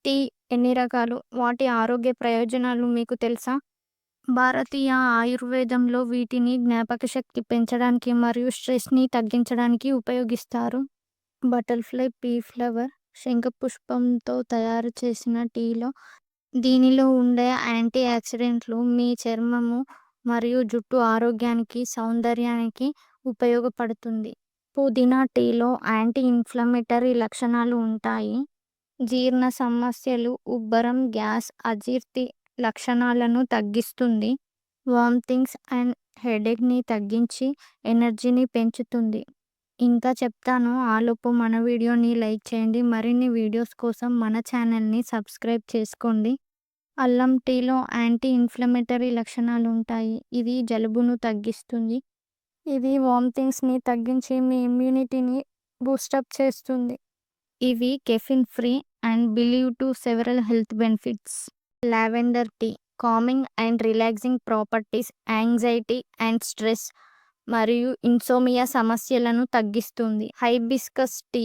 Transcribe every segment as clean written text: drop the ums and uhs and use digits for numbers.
Tea ఎన్ని రకాలు? వాటి ఆరోగ్య ప్రయోజనాలు మీకు తెలుసా? భారతీయ ఆయుర్వేదంలో వీటిని జ్ఞాపకశక్తి పెంచడానికి మరియు స్ట్రెస్‌ని తగ్గించడానికి ఉపయోగిస్తారు. బటర్‌ఫ్లై పీ ఫ్లవర్ శంఖపుష్పంతో తయారు చేసిన టీలో దీనిలో ఉండే యాంటీ ఆక్సిడెంట్లు మీ చర్మము మరియు జుట్టు ఆరోగ్యానికి, సౌందర్యానికి ఉపయోగపడుతుంది. పుదీనా టీలో యాంటీ ఇన్‌ఫ్లమేటరీ లక్షణాలు ఉంటాయి. జీర్ణ సమస్యలు, ఉబ్బరం, గ్యాస్, అజీర్తి లక్షణాలను తగ్గిస్తుంది. వామిటింగ్స్ అండ్ హెడేక్‌ని తగ్గించి ఎనర్జీని పెంచుతుంది. ఇంకా చెప్తాను. ఆలోపు మన వీడియోని లైక్ చేయండి. మరిన్ని వీడియోస్ కోసం మన ఛానల్‌ని సబ్స్క్రైబ్ చేసుకోండి. అల్లం టీలో యాంటీ ఇన్‌ఫ్లమేటరీ లక్షణాలుంటాయి. ఇది జలుబును తగ్గిస్తుంది. ఇది వామిటింగ్స్‌ని తగ్గించి మీ ఇమ్యూనిటీని బూస్టప్ చేస్తుంది. ఇవి caffeine free and believe to several health benefits. Lavender tea calming and relaxing properties, anxiety and stress మరియు ఇన్సోమియా సమస్యలను తగ్గిస్తుంది. హైబిస్కస్ టీ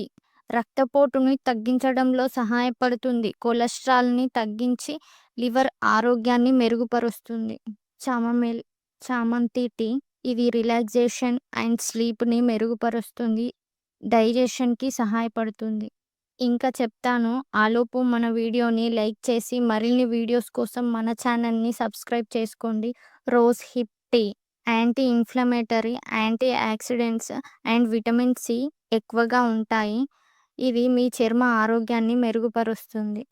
రక్తపోటుని తగ్గించడంలో సహాయపడుతుంది. కొలెస్ట్రాల్‌ని తగ్గించి లివర్ ఆరోగ్యాన్ని మెరుగుపరుస్తుంది. చామమిల్ చామంతి టీ ఇది రిలాక్సేషన్ అండ్ స్లీప్‌ని మెరుగుపరుస్తుంది. డైజెషన్‌కి సహాయపడుతుంది. ఇంకా చెప్తాను. ఆలోపు మన వీడియోని లైక్ చేసి మరిన్ని వీడియోస్ కోసం మన ఛానల్‌ని సబ్స్క్రైబ్ చేసుకోండి. Rose hip tea anti inflammatory, antioxidants and vitamin C ఎక్కువగా ఉంటాయి. ఇది మీ చర్మ ఆరోగ్యాన్ని మెరుగుపరుస్తుంది.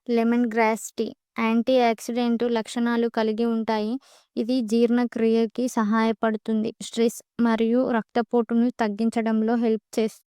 Lemongrass tea antioxidant లక్షణాలు కలిగి ఉంటాయి. ఇది జీర్ణక్రియకి సహాయపడుతుంది. స్ట్రెస్ మరియు రక్తపోటును తగ్గించడంలో హెల్ప్ చేస్తుంది.